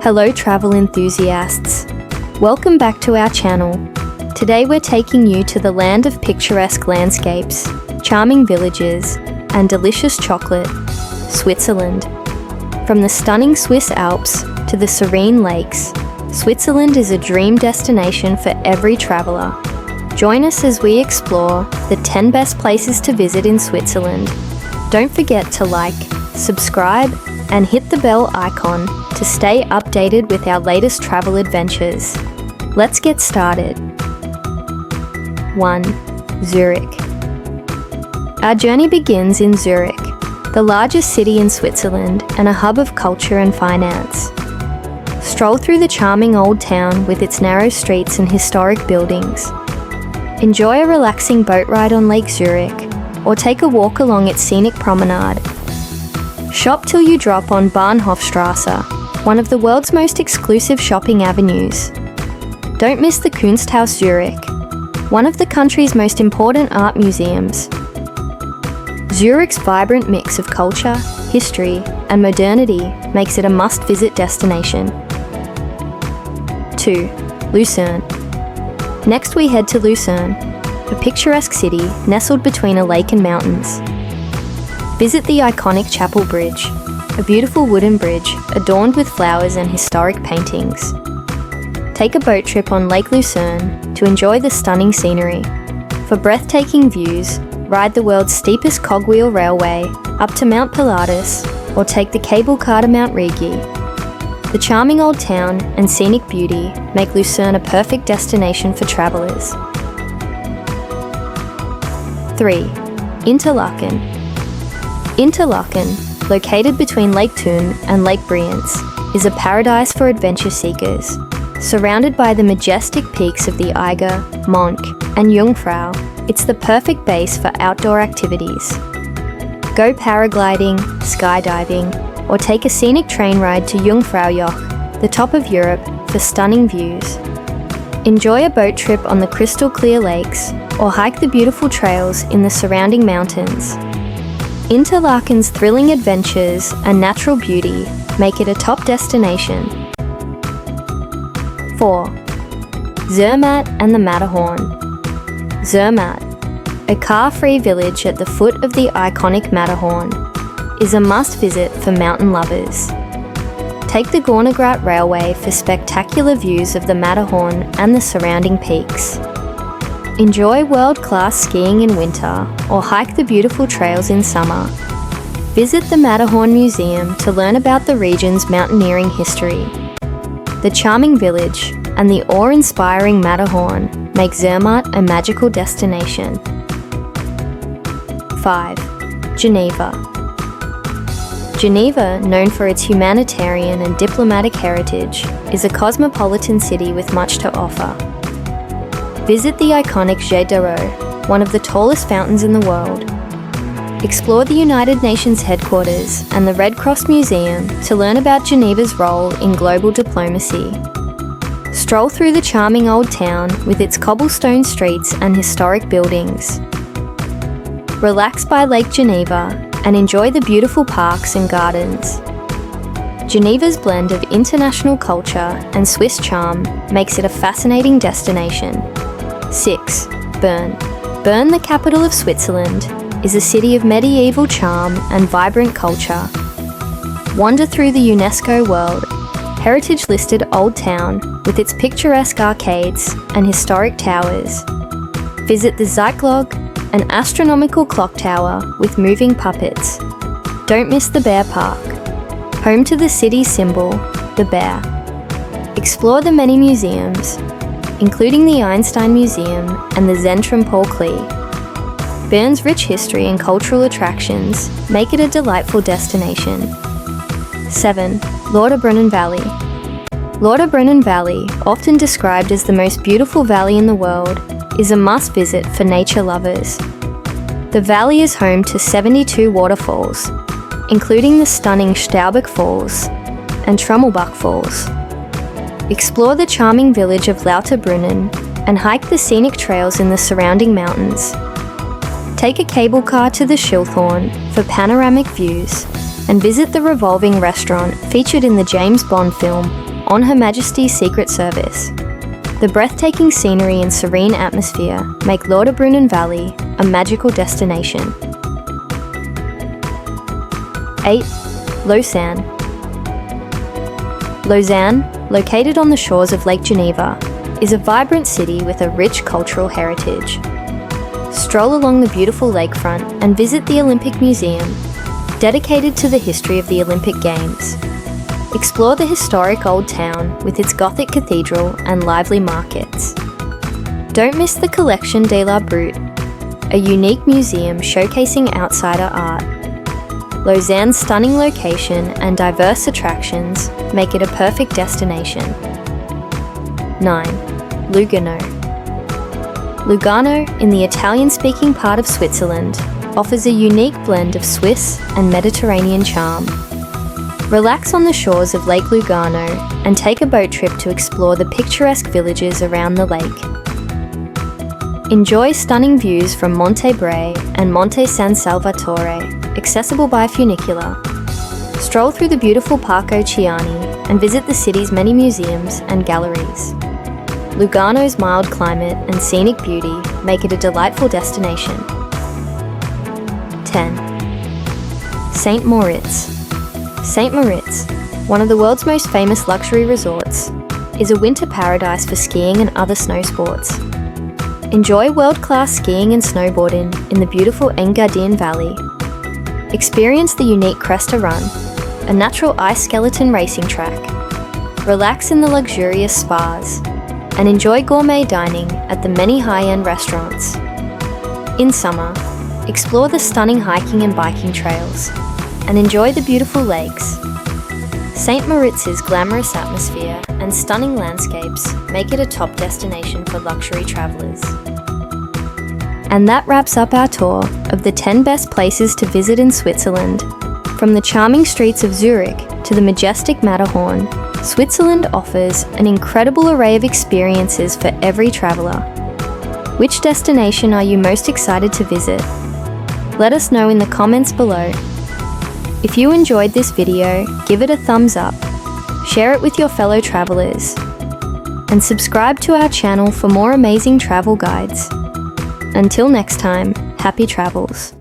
Hello travel enthusiasts. Welcome back to our channel. Today we're taking you to the land of picturesque landscapes, charming villages, and delicious chocolate, Switzerland. From the stunning Swiss Alps to the serene lakes, Switzerland is a dream destination for every traveller. Join us as we explore the 10 best places to visit in Switzerland. Don't forget to like, subscribe, and hit the bell icon to stay updated with our latest travel adventures. Let's get started. 1. Zurich. Our journey begins in Zurich, the largest city in Switzerland and a hub of culture and finance. Stroll through the charming old town with its narrow streets and historic buildings. Enjoy a relaxing boat ride on Lake Zurich, or take a walk along its scenic promenade. Shop till you drop on Bahnhofstrasse, one of the world's most exclusive shopping avenues. Don't miss the Kunsthaus Zurich, one of the country's most important art museums. Zurich's vibrant mix of culture, history, and modernity makes it a must-visit destination. 2. Lucerne. Next we head to Lucerne, a picturesque city nestled between a lake and mountains. Visit the iconic Chapel Bridge, a beautiful wooden bridge adorned with flowers and historic paintings. Take a boat trip on Lake Lucerne to enjoy the stunning scenery. For breathtaking views, ride the world's steepest cogwheel railway up to Mount Pilatus or take the cable car to Mount Rigi. The charming old town and scenic beauty make Lucerne a perfect destination for travellers. 3. Interlaken. Interlaken, located between Lake Thun and Lake Brienz, is a paradise for adventure seekers. Surrounded by the majestic peaks of the Eiger, Monch, and Jungfrau, it's the perfect base for outdoor activities. Go paragliding, skydiving, or take a scenic train ride to Jungfraujoch, the top of Europe, for stunning views. Enjoy a boat trip on the crystal clear lakes, or hike the beautiful trails in the surrounding mountains. Interlaken's thrilling adventures and natural beauty make it a top destination. 4. Zermatt and the Matterhorn. Zermatt, a car-free village at the foot of the iconic Matterhorn, is a must-visit for mountain lovers. Take the Gornergrat Railway for spectacular views of the Matterhorn and the surrounding peaks. Enjoy world-class skiing in winter or hike the beautiful trails in summer. Visit the Matterhorn Museum to learn about the region's mountaineering history. The charming village and the awe-inspiring Matterhorn make Zermatt a magical destination. 5. Geneva. Geneva, known for its humanitarian and diplomatic heritage, is a cosmopolitan city with much to offer. Visit the iconic Jet d'Eau, one of the tallest fountains in the world. Explore the United Nations headquarters and the Red Cross Museum to learn about Geneva's role in global diplomacy. Stroll through the charming old town with its cobblestone streets and historic buildings. Relax by Lake Geneva and enjoy the beautiful parks and gardens. Geneva's blend of international culture and Swiss charm makes it a fascinating destination. 6. Bern. Bern, the capital of Switzerland, is a city of medieval charm and vibrant culture. Wander through the UNESCO World Heritage-listed Old Town with its picturesque arcades and historic towers. Visit the Zeitlog, an astronomical clock tower with moving puppets. Don't miss the Bear Park, home to the city's symbol, the bear. Explore the many museums, including the Einstein Museum and the Zentrum Paul Klee. Bern's rich history and cultural attractions make it a delightful destination. 7. Lauterbrunnen Valley. Lauterbrunnen Valley, often described as the most beautiful valley in the world, is a must-visit for nature lovers. The valley is home to 72 waterfalls, including the stunning Staubeck Falls and Trommelbach Falls. Explore the charming village of Lauterbrunnen and hike the scenic trails in the surrounding mountains. Take a cable car to the Schilthorn for panoramic views and visit the revolving restaurant featured in the James Bond film on Her Majesty's Secret Service. The breathtaking scenery and serene atmosphere make Lauterbrunnen Valley a magical destination. 8. Lausanne. Lausanne, located on the shores of Lake Geneva, is a vibrant city with a rich cultural heritage. Stroll along the beautiful lakefront and visit the Olympic Museum, dedicated to the history of the Olympic Games. Explore the historic Old Town with its Gothic cathedral and lively markets. Don't miss the Collection de la Brute, a unique museum showcasing outsider art. Lausanne's stunning location and diverse attractions make it a perfect destination. 9. Lugano. Lugano, in the Italian-speaking part of Switzerland, offers a unique blend of Swiss and Mediterranean charm. Relax on the shores of Lake Lugano and take a boat trip to explore the picturesque villages around the lake. Enjoy stunning views from Monte Bray and Monte San Salvatore, accessible by funicular. Stroll through the beautiful Parco Chiani and visit the city's many museums and galleries. Lugano's mild climate and scenic beauty make it a delightful destination. 10. St. Moritz. St. Moritz, one of the world's most famous luxury resorts, is a winter paradise for skiing and other snow sports. Enjoy world-class skiing and snowboarding in the beautiful Engadin Valley. Experience the unique Cresta Run, a natural ice skeleton racing track. Relax in the luxurious spas, and enjoy gourmet dining at the many high-end restaurants. In summer, explore the stunning hiking and biking trails, and enjoy the beautiful lakes. St. Moritz's glamorous atmosphere and stunning landscapes make it a top destination for luxury travellers. And that wraps up our tour of the 10 best places to visit in Switzerland. From the charming streets of Zurich to the majestic Matterhorn, Switzerland offers an incredible array of experiences for every traveller. Which destination are you most excited to visit? Let us know in the comments below. If you enjoyed this video, give it a thumbs up, share it with your fellow travellers, and subscribe to our channel for more amazing travel guides. Until next time, happy travels.